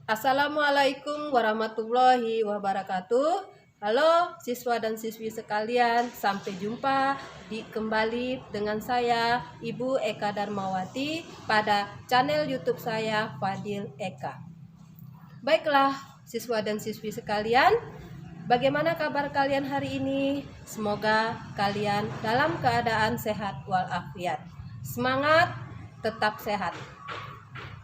Assalamualaikum warahmatullahi wabarakatuh. Halo siswa dan siswi sekalian, sampai jumpa kembali dengan saya Ibu Eka Darmawati pada channel YouTube saya Fadil Eka. Baiklah siswa dan siswi sekalian, bagaimana kabar kalian hari ini? Semoga kalian dalam keadaan sehat walafiat. Semangat, tetap sehat.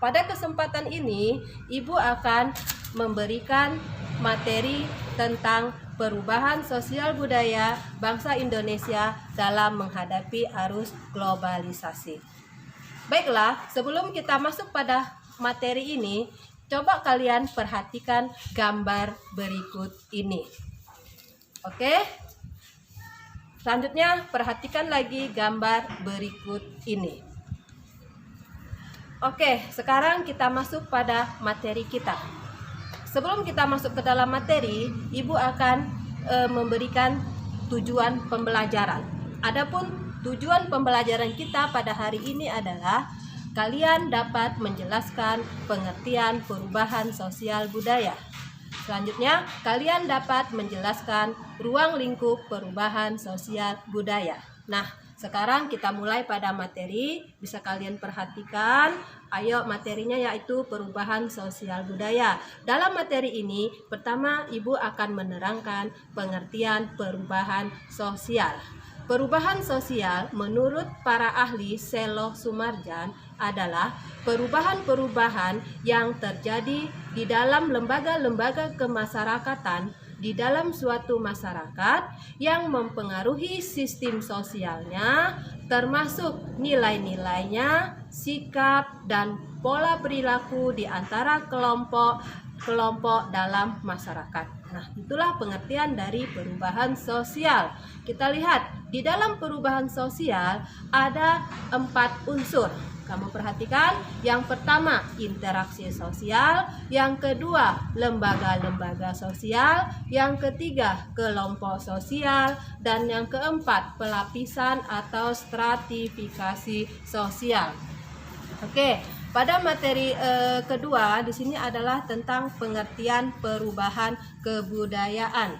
Pada kesempatan ini, Ibu akan memberikan materi tentang perubahan sosial budaya bangsa Indonesia dalam menghadapi arus globalisasi. Baiklah, sebelum kita masuk pada materi ini, coba kalian perhatikan gambar berikut ini. Oke? Selanjutnya, perhatikan lagi gambar berikut ini. Oke, sekarang kita masuk pada materi kita. Sebelum kita masuk ke dalam materi, Ibu akan memberikan tujuan pembelajaran. Adapun tujuan pembelajaran kita pada hari ini adalah kalian dapat menjelaskan pengertian perubahan sosial budaya. Selanjutnya, kalian dapat menjelaskan ruang lingkup perubahan sosial budaya. Nah, sekarang kita mulai pada materi, bisa kalian perhatikan. Ayo, materinya yaitu perubahan sosial budaya. Dalam materi ini, pertama Ibu akan menerangkan pengertian perubahan sosial. Perubahan sosial menurut para ahli Selo Sumarjan adalah perubahan-perubahan yang terjadi di dalam lembaga-lembaga kemasyarakatan di dalam suatu masyarakat yang mempengaruhi sistem sosialnya, termasuk nilai-nilainya, sikap, dan pola perilaku di antara kelompok dalam masyarakat. Nah, itulah pengertian dari perubahan sosial. Kita lihat, di dalam perubahan sosial ada 4 unsur. Kamu perhatikan, yang pertama interaksi sosial, yang kedua lembaga-lembaga sosial, yang ketiga kelompok sosial, dan yang keempat pelapisan atau stratifikasi sosial. Oke, pada materi kedua di sini adalah tentang pengertian perubahan kebudayaan.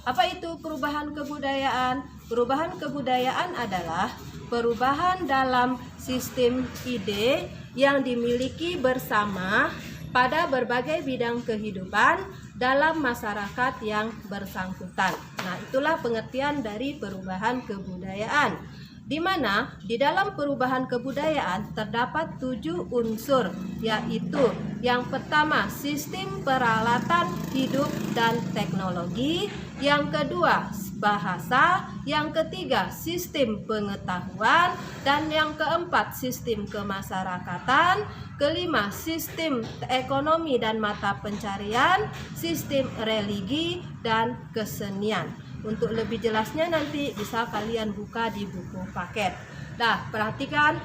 Apa itu perubahan kebudayaan? Perubahan kebudayaan adalah perubahan dalam sistem ide yang dimiliki bersama pada berbagai bidang kehidupan dalam masyarakat yang bersangkutan. Nah, itulah pengertian dari perubahan kebudayaan, di mana di dalam perubahan kebudayaan terdapat 7 unsur, yaitu yang pertama sistem peralatan hidup dan teknologi, yang kedua bahasa, yang ketiga sistem pengetahuan, dan yang keempat sistem kemasyarakatan, kelima sistem ekonomi dan mata pencarian, sistem religi, dan kesenian. Untuk lebih jelasnya nanti bisa kalian buka di buku paket. Nah, perhatikan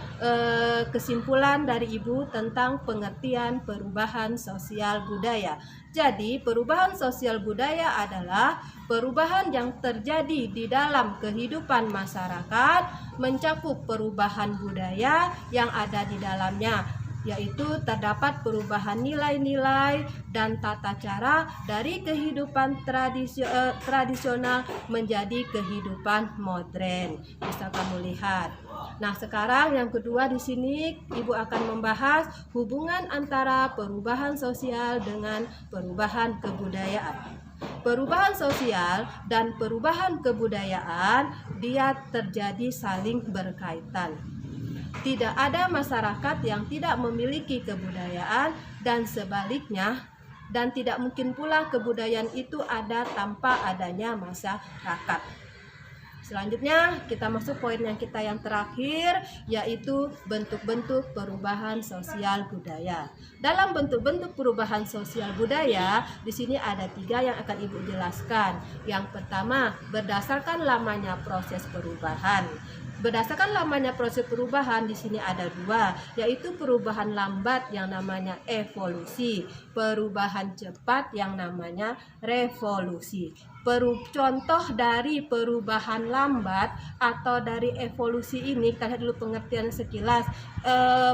kesimpulan dari Ibu tentang pengertian perubahan sosial budaya. Jadi, perubahan sosial budaya adalah perubahan yang terjadi di dalam kehidupan masyarakat, mencakup perubahan budaya yang ada di dalamnya, yaitu terdapat perubahan nilai-nilai dan tata cara dari kehidupan tradisional menjadi kehidupan modern. Bisa kamu lihat. Nah, sekarang yang kedua di sini Ibu akan membahas hubungan antara perubahan sosial dengan perubahan kebudayaan. Perubahan sosial dan perubahan kebudayaan dia terjadi saling berkaitan. Tidak ada masyarakat yang tidak memiliki kebudayaan dan sebaliknya, dan tidak mungkin pula kebudayaan itu ada tanpa adanya masyarakat. Selanjutnya kita masuk poin yang terakhir, yaitu bentuk-bentuk perubahan sosial budaya. Dalam bentuk-bentuk perubahan sosial budaya, di sini ada 3 yang akan Ibu jelaskan. Yang pertama, berdasarkan lamanya proses perubahan. Berdasarkan lamanya proses perubahan di sini ada dua, yaitu perubahan lambat yang namanya evolusi, perubahan cepat yang namanya revolusi. Contoh dari perubahan lambat atau dari evolusi ini, kita lihat dulu pengertian sekilas.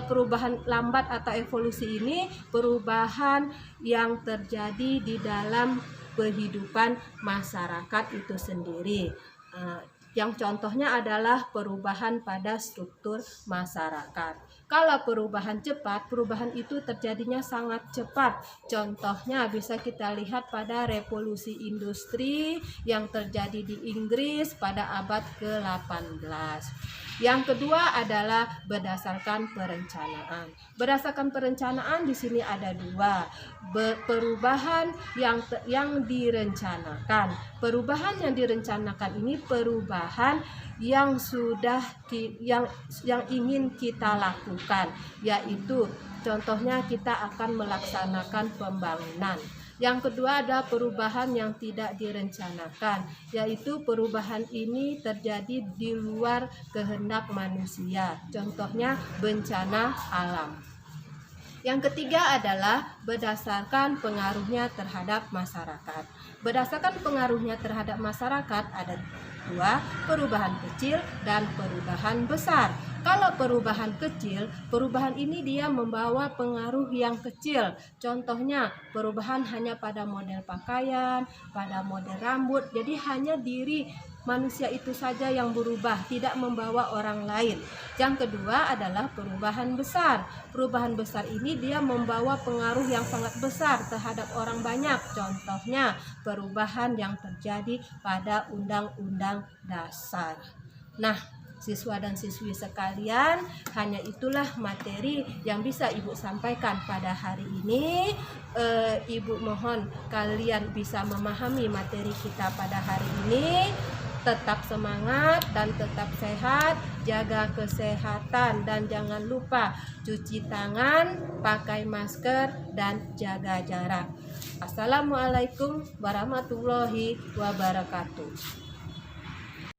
Perubahan lambat atau evolusi ini perubahan yang terjadi di dalam kehidupan masyarakat itu sendiri. Yang contohnya adalah perubahan pada struktur masyarakat. Kalau perubahan cepat, perubahan itu terjadinya sangat cepat. Contohnya bisa kita lihat pada revolusi industri yang terjadi di Inggris pada abad ke-18. Yang kedua adalah berdasarkan perencanaan. Berdasarkan perencanaan di sini ada dua, perubahan yang direncanakan. Perubahan yang direncanakan ini perubahan yang yang ingin kita lakukan, yaitu contohnya kita akan melaksanakan pembangunan. Yang kedua adalah perubahan yang tidak direncanakan, yaitu perubahan ini terjadi di luar kehendak manusia. Contohnya bencana alam. Yang ketiga adalah berdasarkan pengaruhnya terhadap masyarakat. Berdasarkan pengaruhnya terhadap masyarakat ada dua, perubahan kecil dan perubahan besar. Kalau perubahan kecil, perubahan ini dia membawa pengaruh yang kecil. Contohnya perubahan hanya pada model pakaian, pada model rambut. Jadi hanya diri manusia itu saja yang berubah, tidak membawa orang lain. Yang kedua adalah perubahan besar. Perubahan besar ini dia membawa pengaruh yang sangat besar terhadap orang banyak. Contohnya perubahan yang terjadi pada Undang-Undang Dasar. Nah, siswa dan siswi sekalian, hanya itulah materi yang bisa Ibu sampaikan pada hari ini. Ibu mohon kalian bisa memahami materi kita pada hari ini. Tetap semangat dan tetap sehat, jaga kesehatan dan jangan lupa cuci tangan, pakai masker dan jaga jarak. Assalamualaikum warahmatullahi wabarakatuh.